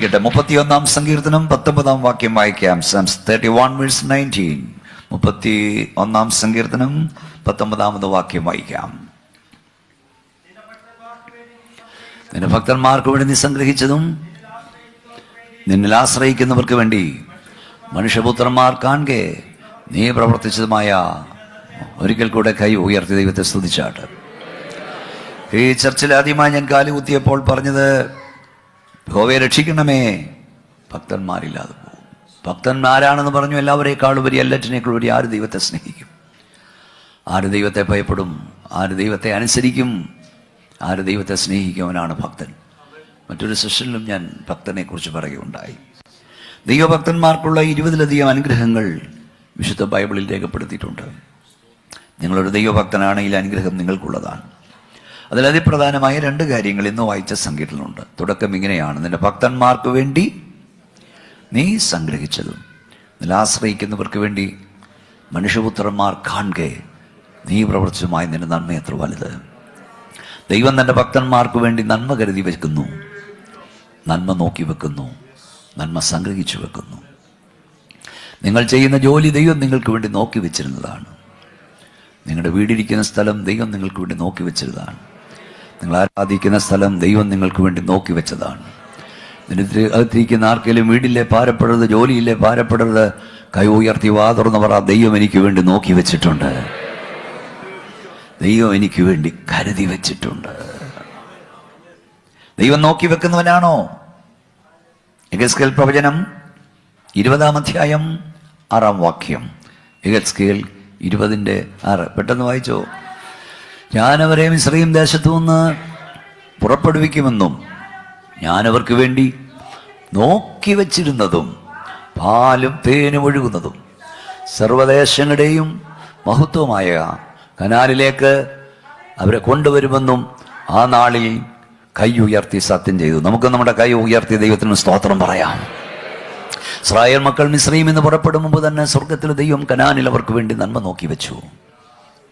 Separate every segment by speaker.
Speaker 1: ആയിരിക്കട്ടെ. 31-ാം സങ്കീർത്തനം 19-ാം വാക്യം വായിക്കാം. Psalms 31 verse 19. 31-ാം സങ്കീർത്തനം 19-ാമത് വാക്യം വായിക്കാം. നിന്റെ ഭക്തന്മാർക്ക് വേണ്ടി നീ സംഗ്രഹിച്ചതും നിന്നിൽ ആശ്രയിക്കുന്നവർക്ക് വേണ്ടി മനുഷ്യപുത്രന്മാർ കാണെ നീ പ്രവർത്തിച്ചതുമായ, ഒരിക്കൽ കൂടെ കൈ ഉയർത്തി ദൈവത്തെ സ്തുതിച്ചാട്ട്. ഈ ചർച്ചിൽ ആദ്യമായി ഞാൻ കാലുകുത്തിയപ്പോൾ പറഞ്ഞത്, യഹോവയെ രക്ഷിക്കണമേ, ഭക്തന്മാരില്ലാതെ പോകും. ഭക്തന്മാരാണെന്ന് പറഞ്ഞു. എല്ലാവരെക്കാളുപരി, എല്ലാറ്റിനേക്കാളുപരി ആര് ദൈവത്തെ സ്നേഹിക്കും? ആര് ദൈവത്തെ ഭയപ്പെടും? ആര് ദൈവത്തെ അനുസരിക്കും? ആര് ദൈവത്തെ സ്നേഹിക്കുന്നവനാണ് ഭക്തൻ. മറ്റൊരു സെഷനിലും ഞാൻ ഭക്തനെ കുറിച്ച് പറയുകയുണ്ടായി. ദൈവഭക്തന്മാർക്കുള്ള 20-ലധികം അനുഗ്രഹങ്ങൾ വിശുദ്ധ ബൈബിളിൽ രേഖപ്പെടുത്തിയിട്ടുണ്ട്. നിങ്ങളൊരു ദൈവഭക്തനാണെങ്കിൽ അനുഗ്രഹം നിങ്ങൾക്കുള്ളതാണ്. അതിലതിപ്രധാനമായ 2 കാര്യങ്ങൾ ഇന്ന് വായിച്ച സങ്കീർത്തനമുണ്ട്. തുടക്കം ഇങ്ങനെയാണ്: നിന്റെ ഭക്തന്മാർക്ക് വേണ്ടി നീ സംഗ്രഹിച്ചതും നിന്നെ ആശ്രയിക്കുന്നവർക്ക് വേണ്ടി മനുഷ്യപുത്രന്മാർ കാണെ നീ പ്രവർത്തിച്ചതുമായ നിന്റെ നന്മ എത്ര വലുത്. ദൈവം തൻ്റെ ഭക്തന്മാർക്ക് വേണ്ടി നന്മ കരുതി വെക്കുന്നു, നന്മ നോക്കി വെക്കുന്നു, നന്മ സംഗ്രഹിച്ചു വെക്കുന്നു. നിങ്ങൾ ചെയ്യുന്ന ജോലി ദൈവം നിങ്ങൾക്ക് വേണ്ടി നോക്കി വെച്ചിരുന്നതാണ്. നിങ്ങളുടെ വീടിരിക്കുന്ന സ്ഥലം ദൈവം നിങ്ങൾക്ക് വേണ്ടി നോക്കി വെച്ചതാണ്. നിങ്ങൾ ആരാധിക്കുന്ന സ്ഥലം ദൈവം നിങ്ങൾക്ക് വേണ്ടി നോക്കി വെച്ചതാണ്. നിന്റെ അകത്തിരിക്കുന്ന ആർക്കെങ്കിലും വീടില്ലേ ഭാരപ്പെടരുത്, ജോലിയില്ലേ ഭാരപ്പെടരുത്, കൈ ഉയർത്തി വാ തുറന്ന് പറ, ദൈവം എനിക്ക് വേണ്ടി നോക്കി വെച്ചിട്ടുണ്ട്, ദൈവം എനിക്ക് വേണ്ടി കരുതി വെച്ചിട്ടുണ്ട്. ദൈവം നോക്കി വെക്കുന്നവനാണോ? യെഹെസ്കേൽ പ്രവചനം 20-ാം അധ്യായം 6-ാം വാക്യം. യെഹെസ്കേൽ 20:6. പെട്ടെന്ന് വായിച്ചോ. ഞാനവരെ മിസ്രയീം ദേശത്തു നിന്ന് പുറപ്പെടുവിക്കുമെന്നും ഞാനവർക്ക് വേണ്ടി നോക്കി വച്ചിരുന്നതും പാലും തേനും ഒഴുകുന്നതും സർവദേശങ്ങളുടെയും മഹത്വമായ കനാലിലേക്ക് അവരെ കൊണ്ടുവരുമെന്നും ആ നാളിൽ കൈ ഉയർത്തി സത്യം ചെയ്തു. നമുക്ക് നമ്മുടെ കൈ ഉയർത്തി ദൈവത്തിന് സ്തോത്രം പറയാം. ഇസ്രായേൽ മക്കൾ മിസ്രയീമിൽ നിന്ന് പുറപ്പെടും മുമ്പ് തന്നെ സ്വർഗത്തിൽ ദൈവം കനാനിൽ അവർക്ക് വേണ്ടി നന്മ നോക്കി വെച്ചു.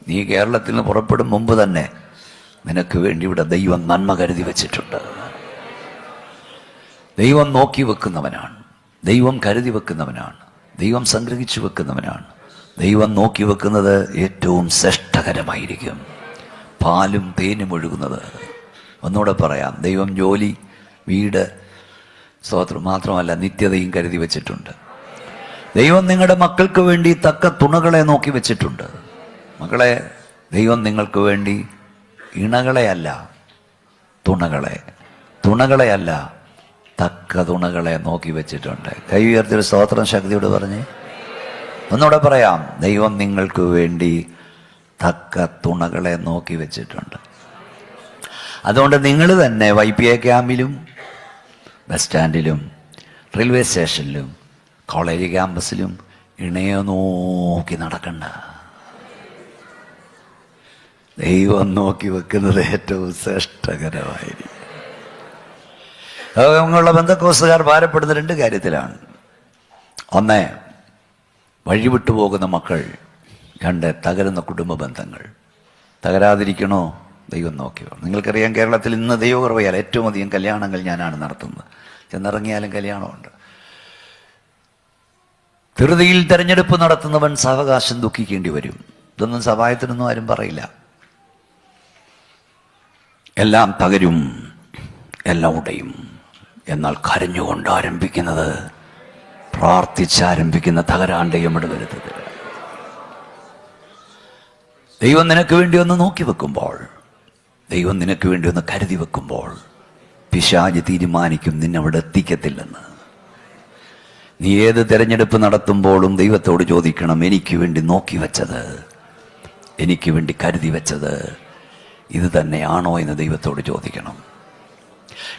Speaker 1: നീ കേരളത്തിൽ നിന്ന് പുറപ്പെടും മുമ്പ് തന്നെ നിനക്ക് വേണ്ടി ഇവിടെ ദൈവം നന്മ കരുതി വെച്ചിട്ടുണ്ട്. ദൈവം നോക്കി വെക്കുന്നവനാണ്, ദൈവം കരുതി വെക്കുന്നവനാണ്, ദൈവം സംഗ്രഹിച്ചു വെക്കുന്നവനാണ്. ദൈവം നോക്കി വെക്കുന്നത് ഏറ്റവും ശ്രേഷ്ഠകരമായിരിക്കും, പാലും തേനും ഒഴുകുന്നത്. ഒന്നുകൂടെ പറയാം, ദൈവം ജോലി, വീട്, സ്തോത്രം മാത്രമല്ല നിത്യതയും കരുതി വെച്ചിട്ടുണ്ട്. ദൈവം നിങ്ങളുടെ മക്കൾക്ക് വേണ്ടി തക്ക തുണകളെ നോക്കി വെച്ചിട്ടുണ്ട്. മക്കളെ, ദൈവം നിങ്ങൾക്ക് വേണ്ടി ഇണകളെയല്ല, തുണകളെയല്ല, തക്ക തുണകളെ നോക്കി വെച്ചിട്ടുണ്ട്. കൈ ഉയർത്തിയൊരു സ്തോത്രം ശക്തിയോട് പറഞ്ഞ് ഒന്നുകൂടെ പറയാം, ദൈവം നിങ്ങൾക്ക് വേണ്ടി തക്ക തുണകളെ നോക്കി വെച്ചിട്ടുണ്ട്. അതുകൊണ്ട് നിങ്ങൾ തന്നെ YPA ക്യാമ്പിലും ബസ് സ്റ്റാൻഡിലും റെയിൽവേ സ്റ്റേഷനിലും കോളേജ് ക്യാമ്പസിലും ഇണയെ നോക്കി നടക്കണ്ട. ദൈവം നോക്കി വെക്കുന്നത് ഏറ്റവും ശ്രേഷ്ഠകരമായിരിക്കും. ലോകമുള്ള ബന്ധക്കോസുകാർ ഭാരപ്പെടുന്ന 2 കാര്യത്തിലാണ്. 1, വഴിവിട്ടു പോകുന്ന മക്കൾ. 2, തകരുന്ന കുടുംബ ബന്ധങ്ങൾ. തകരാതിരിക്കണോ? ദൈവം നോക്കിയോ? നിങ്ങൾക്കറിയാം, കേരളത്തിൽ ഇന്ന് ദൈവകൃപയാൽ ഏറ്റവും അധികം കല്യാണങ്ങൾ ഞാനാണ് നടത്തുന്നത്. ചെന്നിറങ്ങിയാലും കല്യാണമുണ്ട്. ധൃതിയിൽ തെരഞ്ഞെടുപ്പ് നടത്തുന്നവൻ സാവകാശം ദുഃഖിക്കേണ്ടി വരും. ഇതൊന്നും സഹായത്തിനൊന്നും ആരും പറയില്ല. എല്ലാം തകരും, എല്ലാം ഉടയും. എന്നാൽ കരഞ്ഞുകൊണ്ട് ആരംഭിക്കുന്നത്, പ്രാർത്ഥിച്ചാരംഭിക്കുന്ന തകരാണ്ടയും ഇടവരുത്തത്. ദൈവം നിനക്ക് വേണ്ടി ഒന്ന് നോക്കി വെക്കുമ്പോൾ, ദൈവം നിനക്ക് വേണ്ടി ഒന്ന് കരുതി വെക്കുമ്പോൾ, പിശാച് തീരുമാനിക്കും നിന്നവിടെ എത്തിക്കത്തില്ലെന്ന്. നീ ഏത് തിരഞ്ഞെടുപ്പ് നടത്തുമ്പോഴും ദൈവത്തോട് ചോദിക്കണം, എനിക്ക് വേണ്ടി നോക്കി വെച്ചത്, എനിക്ക് വേണ്ടി കരുതി വെച്ചത് ഇത് തന്നെയാണോ എന്ന് ദൈവത്തോട് ചോദിക്കണം.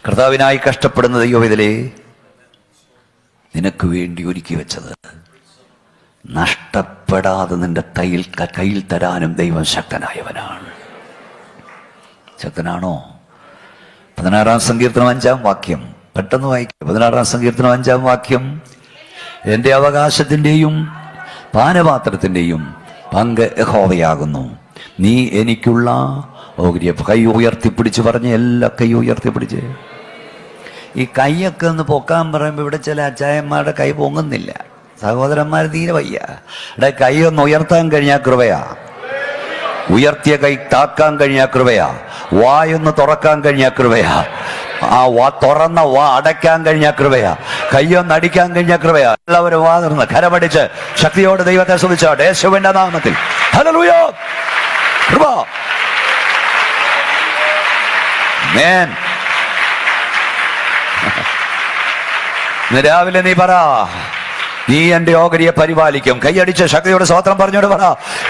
Speaker 1: കർത്താവിനായി കഷ്ടപ്പെടുന്ന ദൈവവേദലേ, നിനക്ക് വേണ്ടി ഒരുക്കി വെച്ചത് നഷ്ടപ്പെടാതെ നിന്റെ കയ്യിൽ തരാനും ദൈവം ശക്തനായവനാണ്. ശക്തനാണോ? 16-ാം സങ്കീർത്തനം 5-ാം വാക്യം. പെട്ടെന്ന് വായിക്കും. 16-ാം സങ്കീർത്തനം 5-ാം വാക്യം. എൻ്റെ അവകാശത്തിൻ്റെയും പാനപാത്രത്തിൻ്റെയും പങ്ക് യഹോവയാകുന്നു. നീ എനിക്കുള്ള ഓഹരിയെ. കൈ ഉയർത്തിപ്പിടിച്ച് പറഞ്ഞ്, എല്ലാ കൈ ഉയർത്തിപ്പിടിച്ച് ഈ കൈയൊക്കെ ഒന്ന് പൊക്കാൻ പറയുമ്പോൾ ഇവിടെ ചില അച്ചായന്മാരുടെ കൈ പൊങ്ങുന്നില്ല. സഹോദരന്മാർ തീരെ വയ്യ. ഇവിടെ കൈ ഒന്ന് ഉയർത്താൻ കഴിഞ്ഞാൽ കൃപയാ. ഉയർത്തിയ കൈ താക്കാൻ കഴിഞ്ഞാൽ കൃപയാ. വായൊന്ന് തുറക്കാൻ കഴിഞ്ഞാൽ കൃപയാ. ആ തുറന്ന വാ അടയ്ക്കാൻ കഴിഞ്ഞാൽ കൃപയാ. കയ്യൊന്ന് അടിക്കാൻ കഴിഞ്ഞാൽ കൃപയാ. എല്ലാവരും വാ തുറന്ന് കരമടിച്ച് ശക്തിയോടെ ദൈവത്തെ സ്തുതിച്ചാട്ടെ യേശുവിന്റെ നാമത്തിൽ. ഹല്ലേലൂയ. കൃപ. ആമേൻ. ഇന്ന് രാവിലെ നീ പറ, നീ എന്റെ ഓഹരിയെ പരിപാലിക്കും. കൈയടിച്ച് ശക്തിയോടെ സ്തോത്രം പറഞ്ഞോട് പറ,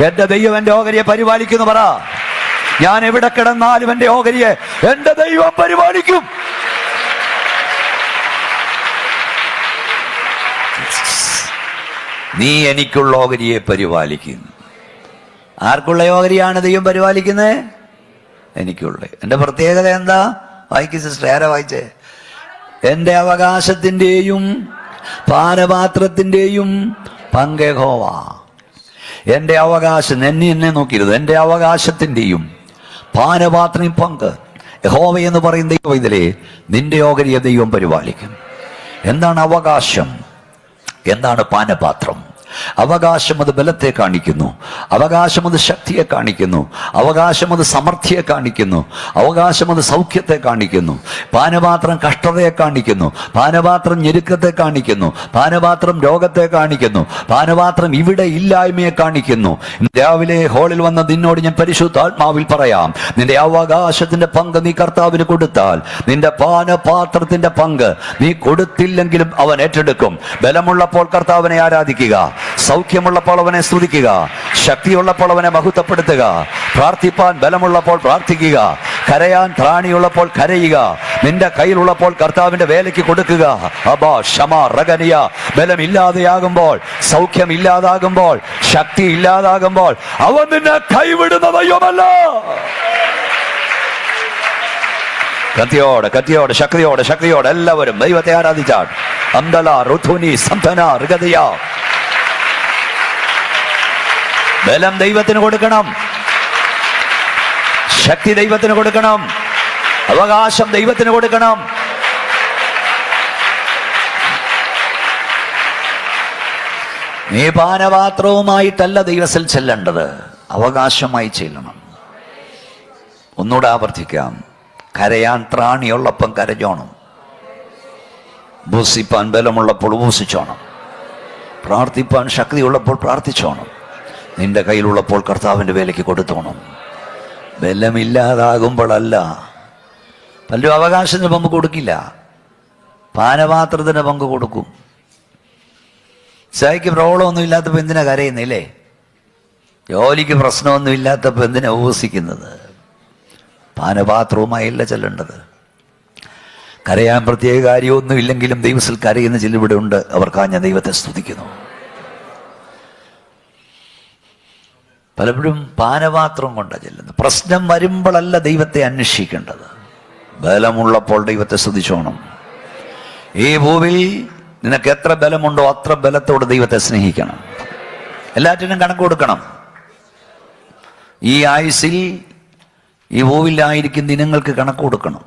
Speaker 1: എന്റെ ദൈവം എന്റെ ഓഹരിയെ പരിപാലിക്കുന്നു പറ. ഞാൻ എവിടെ കിടന്നാലും എന്റെ ഓഹരിയെ എന്റെ ദൈവം പരിപാലിക്കും. നീ എനിക്കുള്ള ഓഹരിയെ പരിപാലിക്കുന്നു. ആർക്കുള്ള ഓഹരിയാണ് ദൈവം പരിപാലിക്കുന്നത്? എനിക്കുള്ള. എന്റെ പ്രത്യേകത എന്താ? വായിക്ക് സിസ്റ്റർ. ആരാ വായിച്ചേ? എന്റെ അവകാശത്തിന്റെയും പാനപാത്രത്തിന്റെയും പങ്ക് യഹോവ. എന്റെ അവകാശം, എന്നെ നോക്കരുത്. എന്റെ അവകാശത്തിന്റെയും പാനപാത്രയും പങ്ക് യഹോവ എന്ന് പറയുന്ന ദൈവം ഇതിലെ നിന്റെ ഓഹരിയെ ദൈവം പരിപാലിക്കും. എന്താണ് അവകാശം? എന്താണ് പാനപാത്രം? അവകാശം അത് ബലത്തെ കാണിക്കുന്നു. അവകാശം അത് ശക്തിയെ കാണിക്കുന്നു. അവകാശം അത് സമൃദ്ധിയെ കാണിക്കുന്നു. അവകാശം അത് സൗഖ്യത്തെ കാണിക്കുന്നു. പാനപാത്രം കഷ്ടതയെ കാണിക്കുന്നു. പാനപാത്രം ഞെരുക്കത്തെ കാണിക്കുന്നു. പാനപാത്രം രോഗത്തെ കാണിക്കുന്നു. പാനപാത്രം ഇവിടെ ഇല്ലായ്മയെ കാണിക്കുന്നു. രാവിലെ ഹോളിൽ വന്ന നിന്നോട് ഞാൻ പരിശുദ്ധാത്മാവിൽ പറയാം, നിന്റെ അവകാശത്തിന്റെ പങ്ക് നീ കർത്താവിന് കൊടുത്താൽ, നിന്റെ പാനപാത്രത്തിന്റെ പങ്ക് നീ കൊടുത്തില്ലെങ്കിലും അവൻ ഏറ്റെടുക്കും. ബലമുള്ളപ്പോൾ കർത്താവിനെ ആരാധിക്കുക, സൗഖ്യമുള്ളപ്പോൾ അവനെ സ്തുതിക്കുക, ശക്തിയുള്ളപ്പോൾ അവനെ മഹത്വപ്പെടുത്തുക, പ്രാർത്ഥിപ്പാൻ ബലമുള്ളപ്പോൾ പ്രാർത്ഥിക്കുക, കരയാൻ ത്രാണിയുള്ളപ്പോൾ കരയുക, നിന്റെ കയ്യിലുള്ളപ്പോൾ കർത്താവിന്റെ വേലയ്ക്ക് കൊടുക്കുക. അബാ ക്ഷമ റഗനിയ. ബലമില്ലാതെയാകുമ്പോൾ, സൗഖ്യം ഇല്ലാതാകുമ്പോൾ, ശക്തി ഇല്ലാതാകുമ്പോൾ അവൻ നിന്നെ കൈവിടുന്ന ദൈവമല്ല. കത്തിയോടെ കത്തിയോടെ ശക്തിയോടെ ശക്തിയോടെ എല്ലാവരും ദൈവത്തെ ആരാധിച്ചാൽ. അംദല റുഥുനി സന്തന ഋഗതിയ. ബലം ദൈവത്തിന് കൊടുക്കണം, ശക്തി ദൈവത്തിന് കൊടുക്കണം, അവകാശം ദൈവത്തിന് കൊടുക്കണം. നീ പാനപാത്രവുമായിട്ടല്ല ദൈവത്തിൽ ചെല്ലേണ്ടത്, അവകാശമായി ചെല്ലണം. ഒന്നുകൂടെ ആവർത്തിക്കാം. കരയാൻ ത്രാണിയുള്ളപ്പം കരഞ്ഞോണം, ഉപസിപ്പാൻ ബലമുള്ളപ്പോൾ ഉപസിച്ചോണം, പ്രാർത്ഥിപ്പാൻ ശക്തിയുള്ളപ്പോൾ പ്രാർത്ഥിച്ചോണം, നിന്റെ കയ്യിലുള്ളപ്പോൾ കർത്താവിൻ്റെ വേലയ്ക്ക് കൊടുത്തോണം. ബലമില്ലാതാകുമ്പോഴല്ല. പലരും അവകാശത്തിന് പങ്ക് കൊടുക്കില്ല, പാനപാത്രത്തിന് പങ്ക് കൊടുക്കും. ചായക്ക് പ്രോബ്ലമൊന്നും ഇല്ലാത്തപ്പോൾ എന്തിനാ കരയുന്നില്ലേ? ജോലിക്ക് പ്രശ്നമൊന്നും ഇല്ലാത്തപ്പോൾ എന്തിനാ ഉപസിക്കുന്നത്? പാനപാത്രവുമായല്ല ചെല്ലേണ്ടത്. കരയാൻ പ്രത്യേക കാര്യമൊന്നും ഇല്ലെങ്കിലും ദൈവത്തിൽ കരയുന്ന ചിലവിടെ ഉണ്ട്. അവർക്കാ ഞാൻ ദൈവത്തെ സ്തുതിക്കുന്നു. പലപ്പോഴും പാനപാത്രം കൊണ്ടാണ് ചെല്ലുന്നത്. പ്രശ്നം വരുമ്പോഴല്ല ദൈവത്തെ അന്വേഷിക്കേണ്ടത്, ബലമുള്ളപ്പോൾ ദൈവത്തെ സ്തുതിച്ചോണം. ഈ ഭൂമിയിൽ നിനക്ക് എത്ര ബലമുണ്ടോ അത്ര ബലത്തോട് ദൈവത്തെ സ്നേഹിക്കണം. എല്ലാറ്റിനും കണക്ക് കൊടുക്കണം. ഈ ആയുസ്സിൽ ഈ ഭൂമിയിലായിരിക്കും ദിനങ്ങൾക്ക് കണക്ക് കൊടുക്കണം,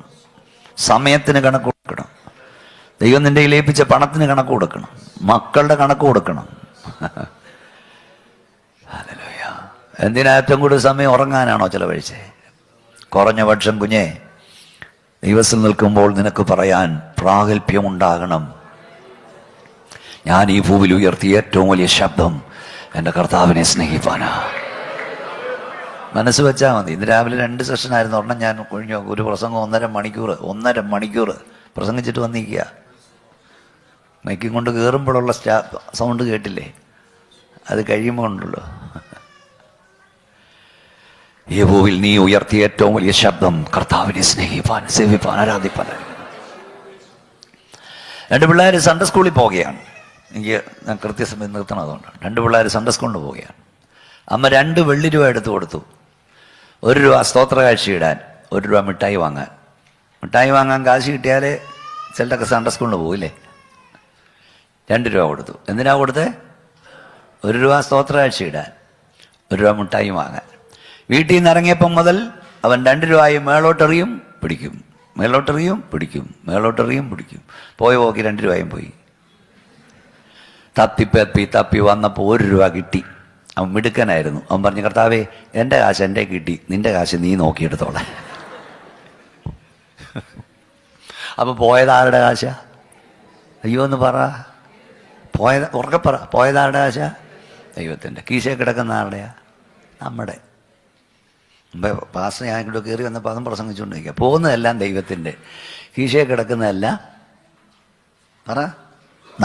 Speaker 1: സമയത്തിന് കണക്ക് കൊടുക്കണം, ദൈവം നിന്റെ ഏൽപ്പിച്ച പണത്തിന് കണക്ക് കൊടുക്കണം, മക്കളുടെ കണക്ക് കൊടുക്കണം. എന്തിനാ ഏറ്റവും കൂടുതൽ സമയം ഉറങ്ങാനാണോ ചെലവഴിച്ചേ? കുറഞ്ഞ പക്ഷം കുഞ്ഞെ, ദൈവത്തിൽ നിൽക്കുമ്പോൾ നിനക്ക് പറയാൻ പ്രാഗൽഭ്യമുണ്ടാകണം. ഞാൻ ഈ ഭൂമിയിൽ ഉയർത്തിയ ഏറ്റവും വലിയ ശബ്ദം എൻ്റെ കർത്താവിനെ സ്നേഹിപ്പാനാ. മനസ്സ് വെച്ചാൽ മതി. ഇന്ന് രാവിലെ 2 സെഷനായിരുന്നു. ഒരെണ്ണം ഞാൻ കഴിഞ്ഞു, ഒരു പ്രസംഗം 1.5 മണിക്കൂർ പ്രസംഗിച്ചിട്ട് വന്നിരിക്കുക. മൈക്കും കൊണ്ട് കയറുമ്പോഴുള്ള സൗണ്ട് കേട്ടില്ലേ? അത് കഴിയുമ്പോൾ ഉണ്ടല്ലോ. ഈ ഭൂവിൽ നീ ഉയർത്തിയ ഏറ്റവും വലിയ ശബ്ദം കർത്താവിനെ സ്നേഹിപ്പാൻ, സേവിപ്പാൻ, ആരാധിപ്പാൻ. 2 പിള്ളേർ സൺഡേ സ്കൂളിൽ പോവുകയാണ്. ഞാൻ കൃത്യസമയം നിർത്തണം, അതുകൊണ്ട് 2 പിള്ളേർ സൺഡേ സ്കൂളിൽ പോവുകയാണ്. അമ്മ 2 വെള്ളി രൂപ എടുത്ത് കൊടുത്തു. 1 രൂപ സ്തോത്ര കാഴ്ച ഇടാൻ, 1 രൂപ മിഠായി വാങ്ങാൻ. മിഠായി വാങ്ങാൻ കാശ് കിട്ടിയാൽ ചിലരൊക്കെ സൺഡേ സ്കൂളിൽ പോകില്ലേ? 2 രൂപ കൊടുത്തു. എന്തിനാ കൊടുത്തേ? 1 രൂപ സ്തോത്ര കാഴ്ച ഇടാൻ, 1 രൂപ മിഠായി വാങ്ങാൻ. വീട്ടിൽ നിന്ന് ഇറങ്ങിയപ്പം മുതൽ അവൻ 2 രൂപയും മേളോട്ടെറിയും, പിടിക്കും. മേലോട്ടെറിയും പിടിക്കും, മേലോട്ടെറിയും പിടിക്കും. പോയ പോക്കി 2 രൂപയും പോയി. തപ്പി വന്നപ്പോൾ 1 രൂപ കിട്ടി. അവൻ മിടുക്കനായിരുന്നു. അവൻ പറഞ്ഞു, കർത്താവേ, എൻ്റെ കാശ് എൻ്റെ കിട്ടി, നിന്റെ കാശ് നീ നോക്കിയെടുത്തോളെ. അപ്പൊ പോയതാരുടെ കാശാ? അയ്യോ എന്ന് പറ. ഉറക്കെ പറ. പോയതാരുടെ കാശാ? ദൈവത്തിൻ്റെ. കീശയിൽ കിടക്കുന്ന ആരുടെയാ? നമ്മുടെ. പാസ്റ്റർ ഞാൻ ഇങ്ങോട്ട് കയറി വന്നപ്പോൾ അതും പ്രസംഗിച്ചുകൊണ്ടിരിക്കുക. പോകുന്നതെല്ലാം ദൈവത്തിൻ്റെ, കീശയിൽ കിടക്കുന്നതെല്ലാം പറ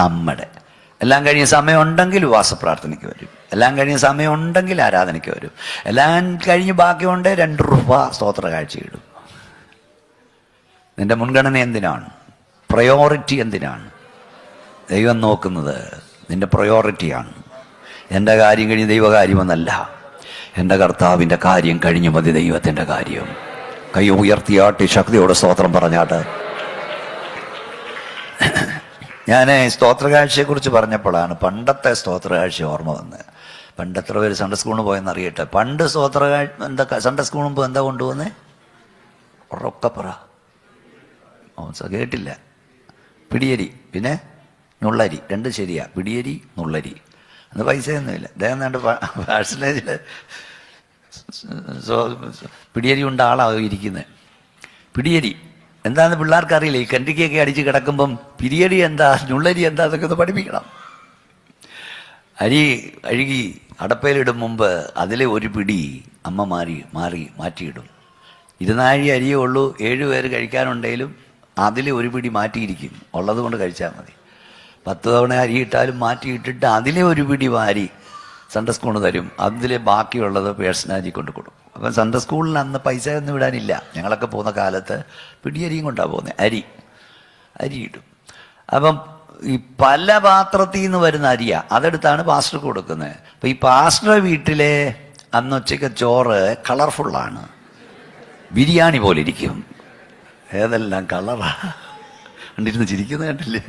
Speaker 1: നമ്മുടെ. എല്ലാം കഴിഞ്ഞ സമയമുണ്ടെങ്കിൽ ഉപവാസപ്രാർത്ഥനയ്ക്ക് വരും, എല്ലാം കഴിഞ്ഞ സമയമുണ്ടെങ്കിൽ ആരാധനയ്ക്ക് വരും, എല്ലാം കഴിഞ്ഞ് ബാക്കിയുണ്ട് 2 രൂപ സ്തോത്ര കാഴ്ചയിടും. നിന്റെ മുൻഗണന എന്തിനാണ്? പ്രയോറിറ്റി എന്തിനാണ്? ദൈവം നോക്കുന്നത് നിന്റെ പ്രയോറിറ്റിയാണ്. എൻ്റെ കാര്യം കഴിഞ്ഞ് ദൈവകാര്യമെന്നല്ല, എൻ്റെ കർത്താവിൻ്റെ കാര്യം കഴിഞ്ഞു മതി ദൈവത്തിൻ്റെ കാര്യം. കൈ ഉയർത്തിയാട്ടി ശക്തിയോടെ സ്തോത്രം പറഞ്ഞാട്ട്. ഞാൻ സ്തോത്രകാഴ്ചയെക്കുറിച്ച് പറഞ്ഞപ്പോഴാണ് പണ്ടത്തെ സ്തോത്രകാഴ്ച ഓർമ്മ വന്നത്. പണ്ട് എത്ര പേര് സൺഡേ സ്കൂളിന് പോയെന്ന് അറിയട്ടെ. പണ്ട് സൺഡേ സ്കൂളിൽ മുമ്പ് എന്താ കൊണ്ടുപോകുന്നേ? ഉറക്കപ്പറ. കേട്ടില്ല. പിടിയരി, പിന്നെ നുള്ളരി, 2 ശരിയാ. പിടിയരി, നുള്ളരി. അന്ന് പൈസയൊന്നുമില്ല. അദ്ദേഹം കണ്ട് പാഴ്സലേജിൽ പിടിയരി കൊണ്ട് ആളാവും ഇരിക്കുന്നത്. പിടിയരി എന്താന്ന് പിള്ളേർക്ക് അറിയില്ല. ഈ കണ്ടിക്കൊക്കെ അടിച്ച് കിടക്കുമ്പം പിരിയടി എന്താ, നുള്ളരി എന്താ, അതൊക്കെ ഒന്ന് പഠിപ്പിക്കണം. അരി അഴുകി അടപ്പയിലിടും മുമ്പ് അതിലെ 1 പിടി അമ്മ മാറ്റിയിടും. 24 അരിയേ ഉള്ളൂ, 7 പേര് കഴിക്കാനുണ്ടെങ്കിലും അതിൽ 1 പിടി മാറ്റിയിരിക്കും. ഉള്ളത് കൊണ്ട് കഴിച്ചാൽ മതി. 10 തവണ അരി ഇട്ടാലും മാറ്റിയിട്ടിട്ട് അതിലെ 1 പിടി വാരി സൺഡേ സ്കൂളിന് തരും. അതിലെ ബാക്കിയുള്ളത് പേഴ്സണാജി കൊണ്ട് കൊടുക്കും. അപ്പം സൺഡേ സ്കൂളിന് അന്ന് പൈസ ഒന്നും ഇടാനില്ല. ഞങ്ങളൊക്കെ പോകുന്ന കാലത്ത് പിടിയരിയും കൊണ്ടാണ് പോകുന്നത്. അരി ഇടും. അപ്പം ഈ പല പാത്രത്തിൽ നിന്ന് വരുന്ന അരിയാ, അതെടുത്താണ് പാസ്റ്റർക്ക് കൊടുക്കുന്നത്. അപ്പം ഈ പാസ്റ്ററുടെ വീട്ടിലെ അന്ന് ഉച്ചയ്ക്ക് ചോറ് കളർഫുള്ളാണ്, ബിരിയാണി പോലെ ഇരിക്കും. ഏതെല്ലാം കളറാ കണ്ടിരുന്ന് ചിരിക്കുന്നത് കണ്ടില്ലേ?